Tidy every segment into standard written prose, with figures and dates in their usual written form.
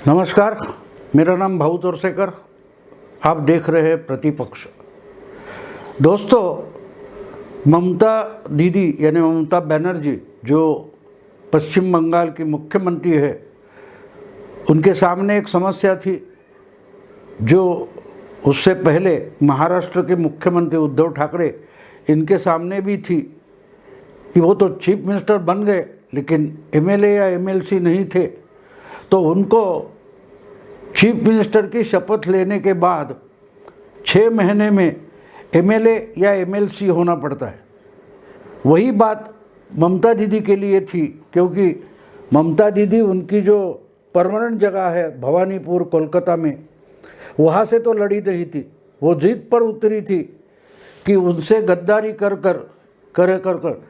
नमस्कार, मेरा नाम भाऊ तोरसेकर। आप देख रहे हैं प्रतिपक्ष। दोस्तों, ममता दीदी यानी ममता बनर्जी जो पश्चिम बंगाल की मुख्यमंत्री है, उनके सामने एक समस्या थी जो उससे पहले महाराष्ट्र के मुख्यमंत्री उद्धव ठाकरे इनके सामने भी थी कि वो तो चीफ मिनिस्टर बन गए लेकिन एमएलए या एमएलसी नहीं थे, तो उनको चीफ मिनिस्टर की शपथ लेने के बाद 6 महीने में एमएलए या एमएलसी होना पड़ता है। वही बात ममता दीदी के लिए थी, क्योंकि ममता दीदी उनकी जो परमानेंट जगह है भवानीपुर कोलकाता में, वहाँ से तो लड़ी नहीं थी। वो जीत पर उतरी थी कि उनसे गद्दारी कर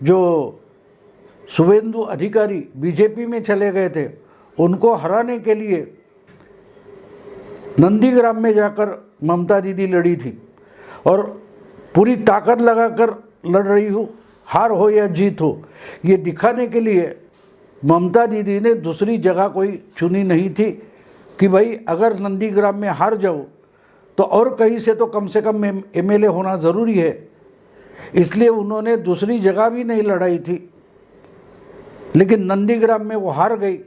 जो शुभेंदु अधिकारी बीजेपी में चले गए थे, उनको हराने के लिए नंदीग्राम में जाकर ममता दीदी लड़ी थी और पूरी ताकत लगाकर लड़ रही हूँ, हार हो या जीत हो, ये दिखाने के लिए ममता दीदी ने दूसरी जगह कोई चुनी नहीं थी कि भाई अगर नंदीग्राम में हार जाओ तो और कहीं से तो कम से कम एमएलए होना ज़रूरी है। इसलिए उन्होंने दूसरी जगह भी नहीं लड़ाई थी, लेकिन नंदीग्राम में वो हार गई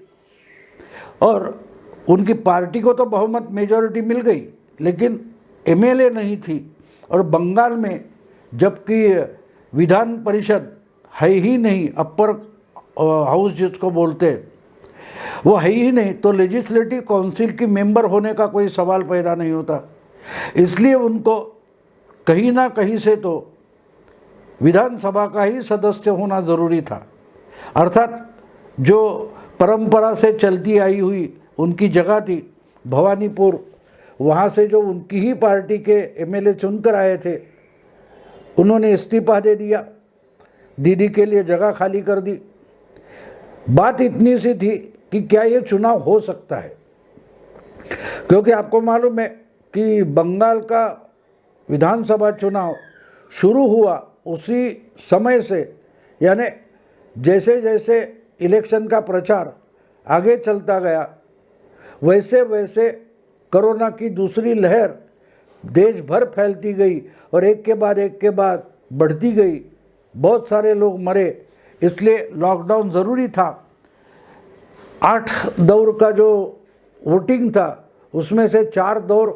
और उनकी पार्टी को तो बहुमत मेजॉरिटी मिल गई, लेकिन एमएलए नहीं थी। और बंगाल में जबकि विधान परिषद है ही नहीं, अपर हाउस जिसको बोलते हैं, वो है ही नहीं, तो लेजिस्लेटिव काउंसिल की मेंबर होने का कोई सवाल पैदा नहीं होता। इसलिए उनको कहीं ना कहीं से तो विधानसभा का ही सदस्य होना ज़रूरी था। अर्थात जो परंपरा से चलती आई हुई उनकी जगह थी भवानीपुर, वहाँ से जो उनकी ही पार्टी के एमएलए चुनकर आए थे, उन्होंने इस्तीफा दे दिया, दीदी के लिए जगह खाली कर दी। बात इतनी सी थी कि क्या ये चुनाव हो सकता है, क्योंकि आपको मालूम है कि बंगाल का विधानसभा चुनाव शुरू हुआ उसी समय से, यानी जैसे जैसे इलेक्शन का प्रचार आगे चलता गया, वैसे वैसे कोरोना की दूसरी लहर देश भर फैलती गई और एक के बाद बढ़ती गई। बहुत सारे लोग मरे, इसलिए लॉकडाउन ज़रूरी था। 8 दौर का जो वोटिंग था, उसमें से 4 दौर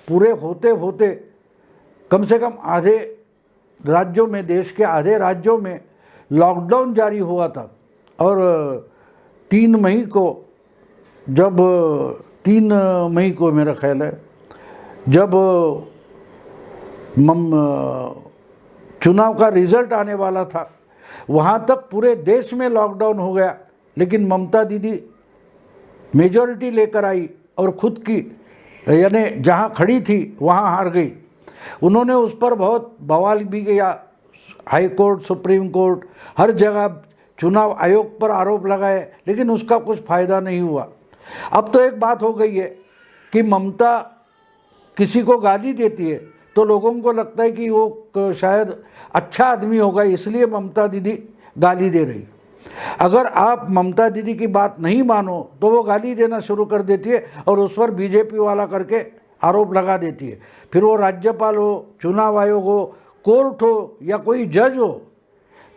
पूरे होते होते कम से कम आधे राज्यों में, देश के आधे राज्यों में लॉकडाउन जारी हुआ था। और 3 मई को मेरा ख्याल है, जब चुनाव का रिज़ल्ट आने वाला था, वहाँ तक पूरे देश में लॉकडाउन हो गया, लेकिन ममता दीदी मेजॉरिटी लेकर आई और खुद की यानी जहाँ खड़ी थी वहाँ हार गई। उन्होंने उस पर बहुत बवाल भी किया, हाई कोर्ट, सुप्रीम कोर्ट, हर जगह चुनाव आयोग पर आरोप लगाए, लेकिन उसका कुछ फ़ायदा नहीं हुआ। अब तो एक बात हो गई है कि ममता किसी को गाली देती है तो लोगों को लगता है कि वो शायद अच्छा आदमी होगा, इसलिए ममता दीदी गाली दे रही। अगर आप ममता दीदी की बात नहीं मानो तो वो गाली देना शुरू कर देती है और उस पर बीजेपी वाला करके आरोप लगा देती है। फिर वो राज्यपाल हो, चुनाव आयोग हो, कोर्ट हो या कोई जज हो,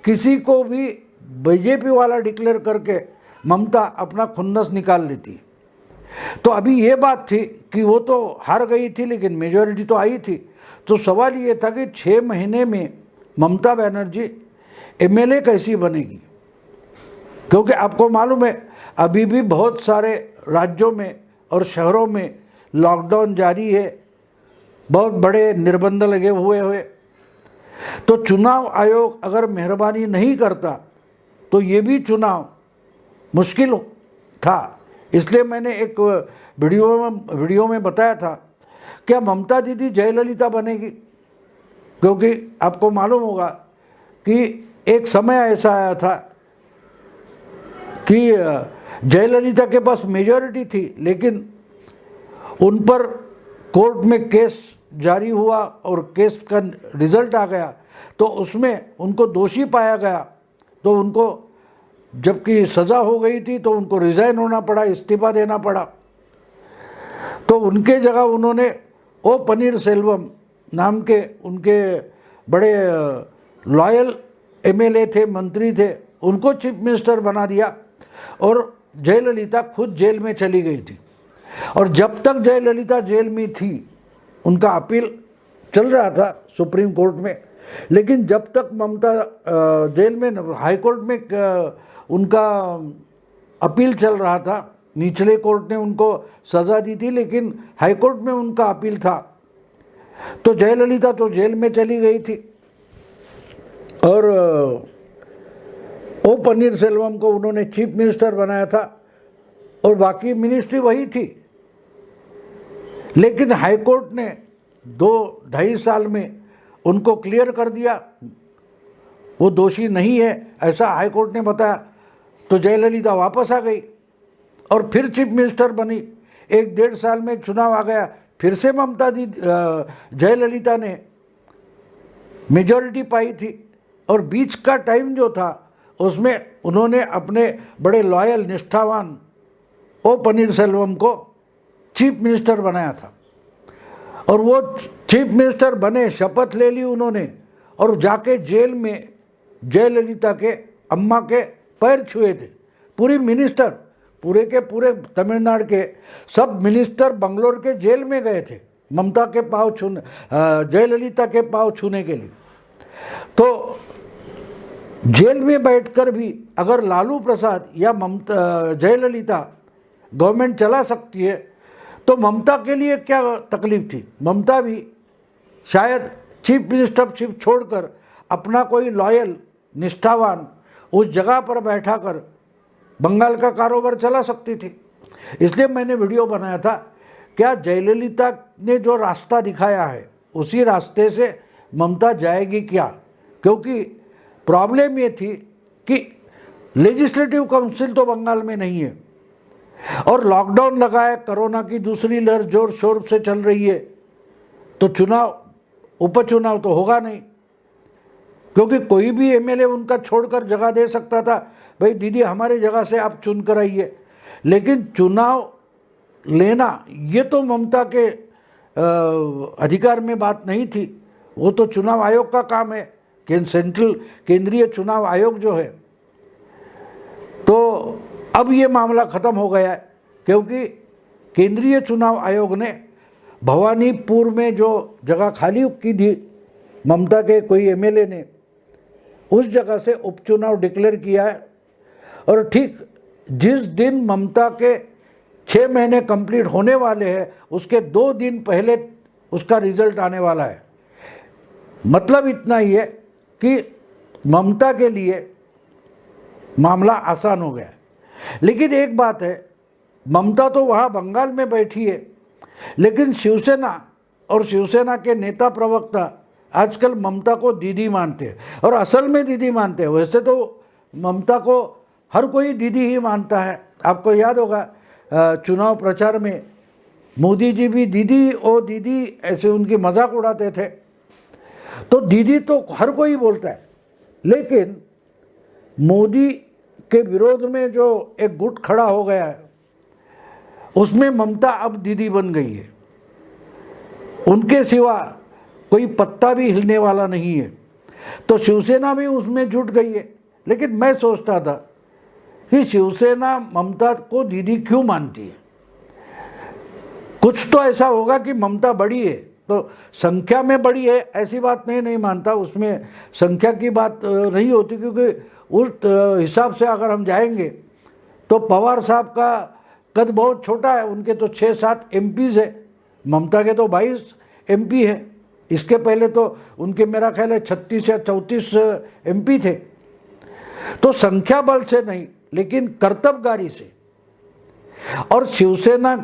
किसी को भी बीजेपी वाला डिक्लेयर करके ममता अपना खुन्नस निकाल लेती है। तो अभी ये बात थी कि वो तो हार गई थी लेकिन मेजॉरिटी तो आई थी। तो सवाल ये था कि 6 महीने में ममता बनर्जी एमएलए कैसी बनेगी, क्योंकि आपको मालूम है अभी भी बहुत सारे राज्यों में और शहरों में लॉकडाउन जारी है, बहुत बड़े निर्बंध लगे हुए। तो चुनाव आयोग अगर मेहरबानी नहीं करता तो ये भी चुनाव मुश्किल था। इसलिए मैंने एक वीडियो में बताया था, क्या ममता दीदी जयललिता बनेगी? क्योंकि आपको मालूम होगा कि एक समय ऐसा आया था कि जयललिता के पास मेजॉरिटी थी, लेकिन उन पर कोर्ट में केस जारी हुआ और केस का रिज़ल्ट आ गया, तो उसमें उनको दोषी पाया गया, तो उनको जबकि सज़ा हो गई थी तो उनको रिज़ाइन होना पड़ा, इस्तीफ़ा देना पड़ा। तो उनके जगह उन्होंने ओ पनीर सेल्वम नाम के उनके बड़े लॉयल एमएलए थे, मंत्री थे, उनको चीफ मिनिस्टर बना दिया और जयललिता खुद जेल में चली गई थी। और जब तक जयललिता जेल में थी उनका अपील चल रहा था सुप्रीम कोर्ट में, लेकिन जब तक ममता जेल में, हाई कोर्ट में उनका अपील चल रहा था, निचले कोर्ट ने उनको सज़ा दी थी लेकिन हाई कोर्ट में उनका अपील था, तो जयललिता तो जेल में चली गई थी और ओ पनीर सेल्वम को उन्होंने चीफ मिनिस्टर बनाया था और बाकी मिनिस्ट्री वही थी। लेकिन हाई कोर्ट ने 2-2.5 साल में उनको क्लियर कर दिया, वो दोषी नहीं है ऐसा हाई कोर्ट ने बताया। तो जयललिता वापस आ गई और फिर चीफ मिनिस्टर बनी। 1-1.5 साल में चुनाव आ गया, फिर से ममता दी जयललिता ने मेजॉरिटी पाई थी और बीच का टाइम जो था उसमें उन्होंने अपने बड़े लॉयल निष्ठावान ओ पनीर सेल्वम को चीफ मिनिस्टर बनाया था और वो चीफ मिनिस्टर बने, शपथ ले ली उन्होंने और जाके जेल में जयललिता के अम्मा के पैर छुए थे। पूरी मिनिस्टर, पूरे के पूरे तमिलनाडु के सब मिनिस्टर बंगलोर के जेल में गए थे ममता के पाँव छूने, जयललिता के पाँव छूने के लिए। तो जेल में बैठकर भी अगर लालू प्रसाद या ममता जयललिता गवर्नमेंट चला सकती है तो ममता के लिए क्या तकलीफ थी। ममता भी शायद चीफ मिनिस्टरशिप छोड़कर अपना कोई लॉयल निष्ठावान उस जगह पर बैठाकर बंगाल का कारोबार चला सकती थी। इसलिए मैंने वीडियो बनाया था, क्या जयललिता ने जो रास्ता दिखाया है उसी रास्ते से ममता जाएगी क्या? क्योंकि प्रॉब्लम ये थी कि लेजिस्लेटिव काउंसिल तो बंगाल में नहीं है और लॉकडाउन लगा है, कोरोना की दूसरी लहर जोर शोर से चल रही है, तो चुनाव, उपचुनाव तो होगा नहीं। क्योंकि कोई भी एमएलए उनका छोड़कर जगह दे सकता था, भाई दीदी हमारे जगह से आप चुन कर आइए, लेकिन चुनाव लेना ये तो ममता के अधिकार में बात नहीं थी, वो तो चुनाव आयोग का काम है, केंद्रीय चुनाव आयोग जो है। तो अब ये मामला ख़त्म हो गया है क्योंकि केंद्रीय चुनाव आयोग ने भवानीपुर में जो जगह खाली की थी ममता के कोई एमएलए ने, उस जगह से उपचुनाव डिक्लेयर किया है और ठीक जिस दिन ममता के 6 महीने कंप्लीट होने वाले हैं उसके 2 दिन पहले उसका रिजल्ट आने वाला है। मतलब इतना ही है कि ममता के लिए मामला आसान हो गया है। लेकिन एक बात है, ममता तो वहाँ बंगाल में बैठी है, लेकिन शिवसेना और शिवसेना के नेता प्रवक्ता आजकल ममता को दीदी मानते हैं और असल में दीदी मानते हैं। वैसे तो ममता को हर कोई दीदी ही मानता है। आपको याद होगा चुनाव प्रचार में मोदी जी भी दीदी ओ दीदी ऐसे उनकी मजाक उड़ाते थे। तो दीदी तो हर कोई बोलता है, लेकिन मोदी के विरोध में जो एक गुट खड़ा हो गया है उसमें ममता अब दीदी बन गई है। उनके सिवा कोई पत्ता भी हिलने वाला नहीं है। तो शिवसेना भी उसमें जुट गई है। लेकिन मैं सोचता था कि शिवसेना ममता को दीदी क्यों मानती है? कुछ तो ऐसा होगा कि ममता बड़ी है तो संख्या में बड़ी है, ऐसी बात मैं नहीं मानता। उसमें संख्या की बात नहीं होती, क्योंकि उस हिसाब से अगर हम जाएंगे तो पवार साहब का कद बहुत छोटा है, उनके तो 6-7 एमपीज़ है, ममता के तो 22 एमपी है। इसके पहले तो उनके मेरा ख्याल है 36 या 34 एमपी थे। तो संख्या बल से नहीं, लेकिन कर्तव्यगारी से। और शिवसेना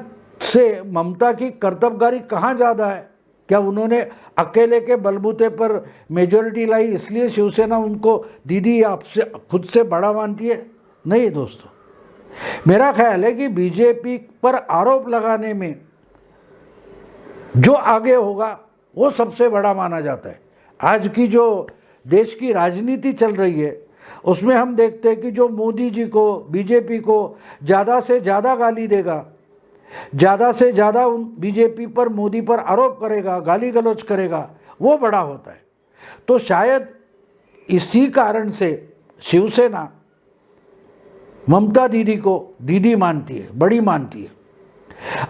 से ममता की कर्तव्यगारी कहाँ ज़्यादा है? क्या उन्होंने अकेले के बलबूते पर मेजॉरिटी लाई इसलिए शिवसेना उनको दीदी आपसे खुद से बड़ा मानती है? नहीं दोस्तों, मेरा ख्याल है कि बीजेपी पर आरोप लगाने में जो आगे होगा वो सबसे बड़ा माना जाता है। आज की जो देश की राजनीति चल रही है उसमें हम देखते हैं कि जो मोदी जी को, बीजेपी को ज़्यादा से ज़्यादा गाली देगा ज़्यादा से ज़्यादा उन बीजेपी पर, मोदी पर आरोप करेगा, गाली गलौज करेगा, वो बड़ा होता है। तो शायद इसी कारण से शिवसेना ममता दीदी को दीदी मानती है, बड़ी मानती है।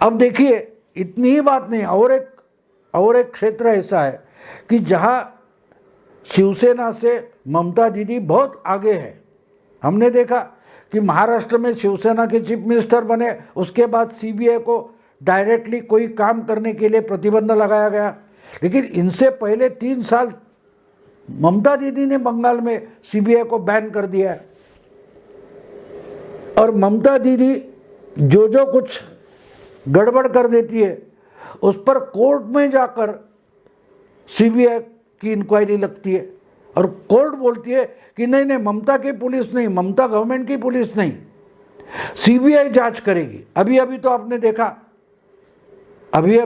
अब देखिए, इतनी ही बात नहीं, और एक क्षेत्र ऐसा है कि जहाँ शिवसेना से ममता दीदी बहुत आगे है। हमने देखा कि महाराष्ट्र में शिवसेना के चीफ मिनिस्टर बने, उसके बाद सीबीआई को डायरेक्टली कोई काम करने के लिए प्रतिबंध लगाया गया। लेकिन इनसे पहले 3 साल ममता दीदी ने बंगाल में सीबीआई को बैन कर दिया है। और ममता दीदी जो कुछ गड़बड़ कर देती है उस पर कोर्ट में जाकर सीबीआई की इंक्वायरी लगती है, और कोर्ट बोलती है कि नहीं, ममता की पुलिस नहीं, ममता गवर्नमेंट की पुलिस नहीं, सीबीआई जांच करेगी। अभी तो आपने देखा, अभी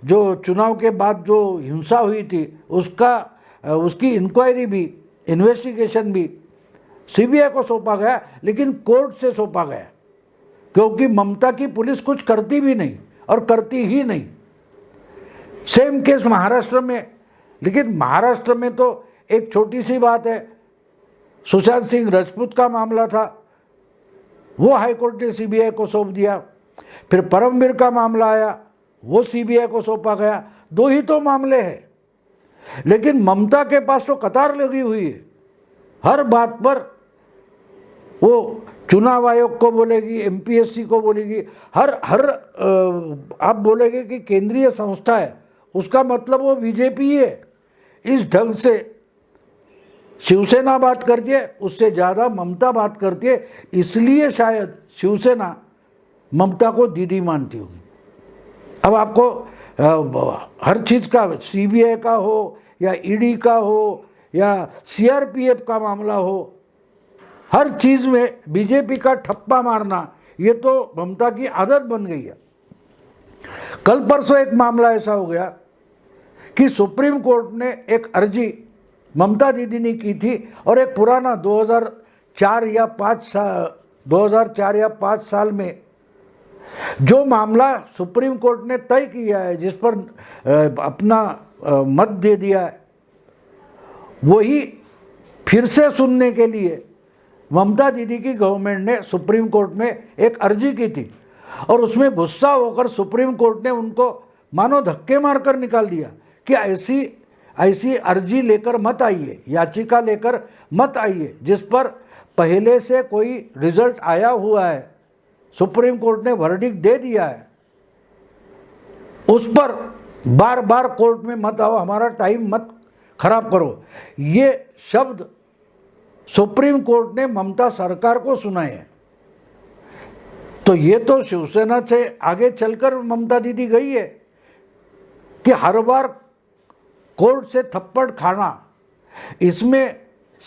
जो चुनाव के बाद जो हिंसा हुई थी उसकी इंक्वायरी भी, इन्वेस्टिगेशन भी सीबीआई को सौंपा गया, लेकिन कोर्ट से सौंपा गया, क्योंकि ममता की पुलिस कुछ करती भी नहीं और करती ही नहीं। सेम केस महाराष्ट्र में। लेकिन महाराष्ट्र में तो एक छोटी सी बात है, सुशांत सिंह राजपूत का मामला था, वो हाईकोर्ट ने सीबीआई को सौंप दिया। फिर परमवीर का मामला आया, वो सीबीआई को सौंपा गया। 2 ही तो मामले हैं, लेकिन ममता के पास तो कतार लगी हुई है। हर बात पर वो चुनाव आयोग को बोलेगी, एमपीएससी को बोलेगी, हर आप बोलेंगे कि केंद्रीय संस्था है, उसका मतलब वो बीजेपी ही है। इस ढंग से शिवसेना बात करती है, उससे ज़्यादा ममता बात करती है, इसलिए शायद शिवसेना ममता को दीदी मानती होगी। अब आपको हर चीज़ का, सीबीआई का हो या ईडी का हो या सीआरपीएफ का मामला हो, हर चीज़ में बीजेपी का ठप्पा मारना, ये तो ममता की आदत बन गई है। कल परसों एक मामला ऐसा हो गया कि सुप्रीम कोर्ट ने एक अर्जी ममता दीदी ने की थी, और एक पुराना 2004 या 5 साल में जो मामला सुप्रीम कोर्ट ने तय किया है, जिस पर अपना मत दे दिया है, वही फिर से सुनने के लिए ममता दीदी की गवर्नमेंट ने सुप्रीम कोर्ट में एक अर्जी की थी, और उसमें गुस्सा होकर सुप्रीम कोर्ट ने उनको मानो धक्के मारकर निकाल दिया कि ऐसी अर्जी लेकर मत आइए, याचिका लेकर मत आइए, जिस पर पहले से कोई रिजल्ट आया हुआ है, सुप्रीम कोर्ट ने वर्डिक्ट दे दिया है, उस पर बार बार कोर्ट में मत आओ, हमारा टाइम मत खराब करो। ये शब्द सुप्रीम कोर्ट ने ममता सरकार को सुनाए हैं। तो ये तो शिवसेना से आगे चलकर ममता दीदी गई है कि हर बार कोर्ट से थप्पड़ खाना, इसमें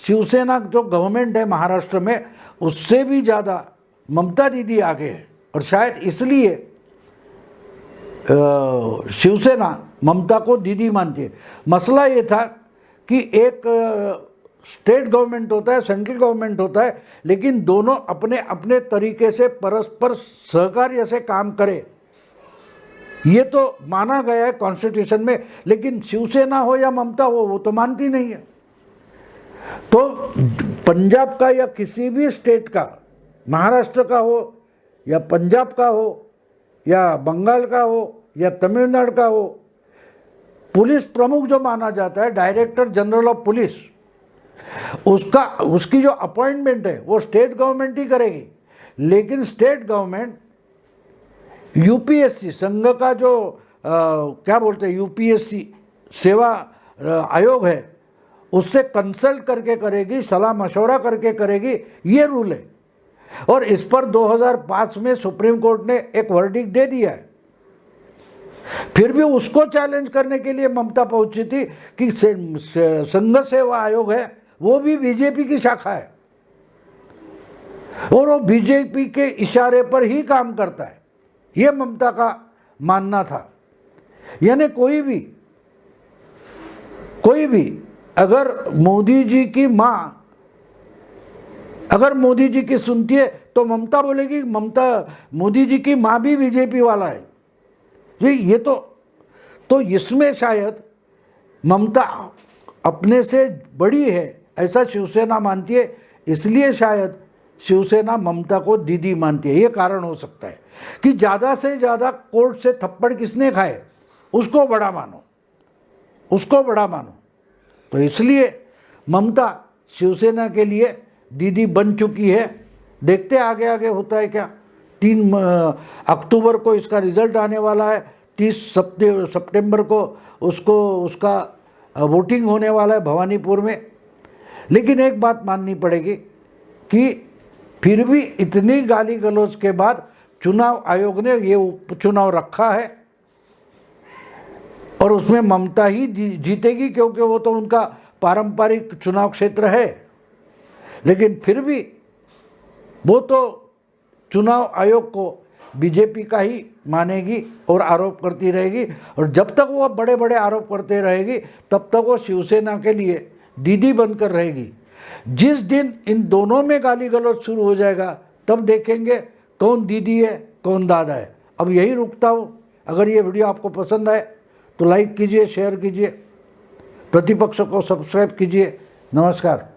शिवसेना जो गवर्नमेंट है महाराष्ट्र में, उससे भी ज़्यादा ममता दीदी आगे है। और शायद इसलिए शिवसेना ममता को दीदी मानती है। मसला ये था कि एक स्टेट गवर्नमेंट होता है, सेंट्रल गवर्नमेंट होता है, लेकिन दोनों अपने अपने तरीके से परस्पर सहकार्य से काम करे, ये तो माना गया है कॉन्स्टिट्यूशन में। लेकिन शिवसेना हो या ममता हो, वो तो मानती नहीं है। तो पंजाब का या किसी भी स्टेट का, महाराष्ट्र का हो या पंजाब का हो या बंगाल का हो या तमिलनाडु का हो, पुलिस प्रमुख जो माना जाता है, डायरेक्टर जनरल ऑफ पुलिस, उसकी जो अपॉइंटमेंट है वो स्टेट गवर्नमेंट ही करेगी। लेकिन स्टेट गवर्नमेंट यूपीएससी, संघ का जो क्या बोलते हैं, यूपीएससी सेवा आयोग है, उससे कंसल्ट करके करेगी, सलाह मशवरा करके करेगी, ये रूल है। और इस पर 2005 में सुप्रीम कोर्ट ने एक वर्डिक्ट दे दिया है। फिर भी उसको चैलेंज करने के लिए ममता पहुंची थी कि संघ सेवा आयोग है, वो भी बीजेपी की शाखा है और वो बीजेपी के इशारे पर ही काम करता है, ये ममता का मानना था। यानी कोई भी अगर मोदी जी की माँ अगर मोदी जी की सुनती है तो ममता बोलेगी ममता मोदी जी की माँ भी बीजेपी वाला है। ये तो इसमें शायद ममता अपने से बड़ी है ऐसा शिवसेना मानती है, इसलिए शायद शिवसेना ममता को दीदी मानती है। ये कारण हो सकता है कि ज़्यादा से ज़्यादा कोर्ट से थप्पड़ किसने खाए उसको बड़ा मानो, उसको बड़ा मानो। तो इसलिए ममता शिवसेना के लिए दीदी बन चुकी है। देखते आगे आगे होता है क्या। 3 अक्टूबर को इसका रिजल्ट आने वाला है, 30 सितंबर को उसका वोटिंग होने वाला है भवानीपुर में। लेकिन एक बात माननी पड़ेगी कि फिर भी इतनी गाली गलौज के बाद चुनाव आयोग ने ये उपचुनाव रखा है और उसमें ममता ही जीतेगी, क्योंकि वो तो उनका पारंपरिक चुनाव क्षेत्र है। लेकिन फिर भी वो तो चुनाव आयोग को बीजेपी का ही मानेगी और आरोप करती रहेगी, और जब तक वो बड़े बड़े आरोप करते रहेगी तब तक वो शिवसेना के लिए दीदी बनकर रहेगी। जिस दिन इन दोनों में गाली गलौज शुरू हो जाएगा तब देखेंगे कौन दीदी है कौन दादा है। अब यही रुकता हूँ। अगर ये वीडियो आपको पसंद आए तो लाइक कीजिए, शेयर कीजिए, प्रतिपक्ष को सब्सक्राइब कीजिए। नमस्कार।